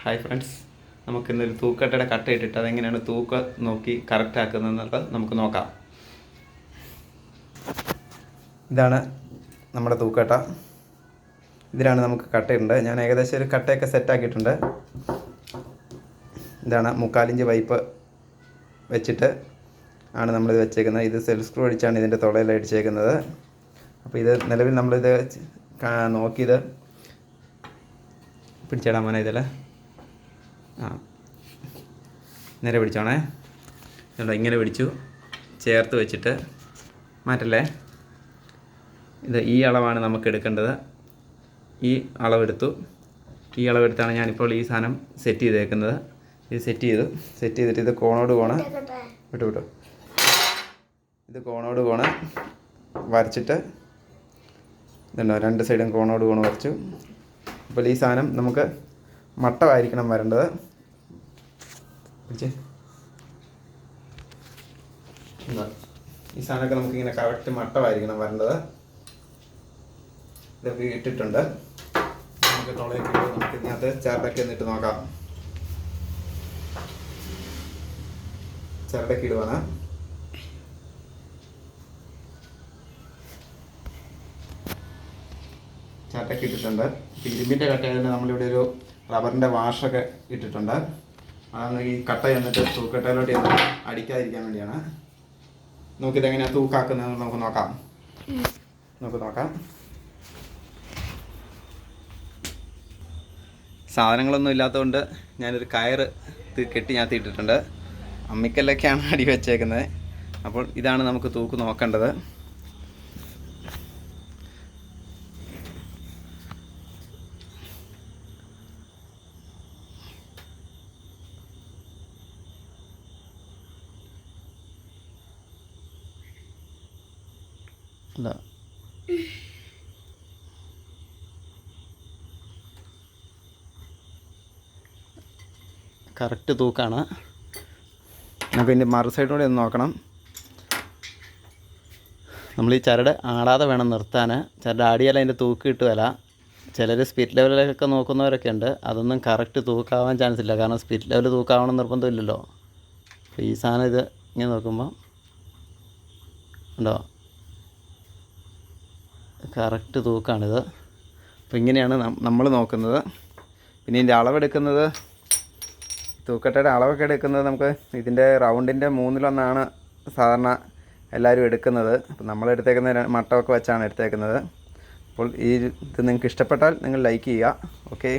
Hi friends, നമുക്കിന്നൊരു തൂക്കട്ടയുടെ കട്ട ഇട്ടിട്ട് അതെങ്ങനെയാണ് തൂക്കം നോക്കി കറക്റ്റ് ആക്കുന്നതെന്നുള്ളത് നമുക്ക് നോക്കാം. ഇതാണ് നമ്മുടെ തൂക്കട്ട. ഇതിലാണ് നമുക്ക് കട്ടയുണ്ട്. ഞാൻ ഏകദേശം ഒരു കട്ടയൊക്കെ സെറ്റാക്കിയിട്ടുണ്ട്. ഇതാണ് 3/4 ഇഞ്ച് പൈപ്പ് വെച്ചിട്ട് ആണ് നമ്മളിത് വെച്ചേക്കുന്നത്. ഇത് സെൽഫ് സ്ക്രൂ അടിച്ചാണ് ഇതിൻ്റെ തുളയിൽ അടിച്ചേക്കുന്നത്. അപ്പോൾ ഇത് നിലവിൽ നമ്മളിത് നോക്കിയത് പിടിച്ചിടാൻ മോനെ ഇതിൽ നേരെ പിടിച്ചോണേ. ഇങ്ങനെ പിടിച്ചു ചേർത്ത് വെച്ചിട്ട് മാറ്റല്ലേ. ഇത് ഈ അളവാണ് നമുക്ക് എടുക്കേണ്ടത്. ഈ അളവെടുത്തു. ഈ അളവെടുത്താണ് ഞാനിപ്പോൾ ഈ സാധനം സെറ്റ് ചെയ്തേക്കുന്നത്. ഇത് സെറ്റ് ചെയ്തിട്ട് ഇത് കോണോട് കോണ് വിട്ടു ഇത് കോണോട് കോണ് വരച്ചിട്ട് ഇതുണ്ടോ, 2 സൈഡും കോണോട് കോണ് വരച്ചു. അപ്പോൾ ഈ സാധനം നമുക്ക് മട്ടമായിരിക്കണം വരേണ്ടത്. ഈ സാധനമൊക്കെ നമുക്കിങ്ങനെ കറക്റ്റ് മട്ടമായിരിക്കണം വരേണ്ടത്. ഇതൊക്കെ ഇട്ടിട്ടുണ്ട്. നമുക്ക് തുളയൊക്കെ നമുക്ക് ഇതിനകത്ത് ചരടൊക്കെ എന്നിട്ട് നോക്കാം. ചരടൊക്കെ ഇടുവാണ്. ചരടൊക്കെ ഇട്ടിട്ടുണ്ട്. ഇപ്പോൾ ഇരുമ്പിൻ്റെ കട്ടയായതുകൊണ്ട് നമ്മളിവിടെ ഒരു റബ്ബറിൻ്റെ വാഷൊക്കെ ഇട്ടിട്ടുണ്ട്. അതാണ് ഈ കട്ട എന്നിട്ട് തൂക്കട്ടയിലോട്ട് അടിക്കാതിരിക്കാൻ വേണ്ടിയാണ്. നമുക്കിതെങ്ങനെയാണ് തൂക്കാക്കുന്നതെന്ന് നമുക്ക് നോക്കാം. സാധനങ്ങളൊന്നും ഇല്ലാത്തതുകൊണ്ട് ഞാനൊരു കയറ് കെട്ടി ഞാൻ ഇട്ടിട്ടുണ്ട്. അമ്മിക്കല്ലൊക്കെയാണ് അടി വെച്ചേക്കുന്നത്. അപ്പോൾ ഇതാണ് നമുക്ക് തൂക്ക് നോക്കേണ്ടത്. അല്ല, കറക്റ്റ് തൂക്കാണ്. നമുക്ക് ഇതിൻ്റെ മറു സൈഡിലൂടെ ഒന്ന് നോക്കണം. നമ്മൾ ഈ ചരട് ആടാതെ വേണം നിർത്താൻ. ചരട് ആടിയാൽ അതിൻ്റെ തൂക്ക് കിട്ടുകയില്ല. ചിലർ സ്പിരിറ്റ് ലെവലിലൊക്കെ നോക്കുന്നവരൊക്കെ ഉണ്ട്. അതൊന്നും കറക്റ്റ് തൂക്കാവാൻ ചാൻസ് ഇല്ല. കാരണം സ്പിരിറ്റ് ലെവൽ തൂക്കാവണം നിർബന്ധമില്ലല്ലോ. അപ്പോൾ ഈ സാധനം ഇത് ഇങ്ങനെ നോക്കുമ്പോൾ ഉണ്ടോ, കറക്റ്റ് തൂക്കാണിത്. അപ്പോൾ ഇങ്ങനെയാണ് നമ്മൾ നോക്കുന്നത്. പിന്നെ ഇതിൻ്റെ അളവെടുക്കുന്നത്, തൂക്കട്ടയുടെ അളവൊക്കെ എടുക്കുന്നത് നമുക്ക് ഇതിൻ്റെ റൗണ്ടിൻ്റെ 1/3 സാധാരണ എല്ലാവരും എടുക്കുന്നത്. അപ്പോൾ നമ്മളെടുത്തേക്കുന്ന മട്ടമൊക്കെ വെച്ചാണ് എടുത്തേക്കുന്നത്. അപ്പോൾ ഇത് നിങ്ങൾക്ക് ഇഷ്ടപ്പെട്ടാൽ നിങ്ങൾ ലൈക്ക് ചെയ്യുക. ഓക്കെ.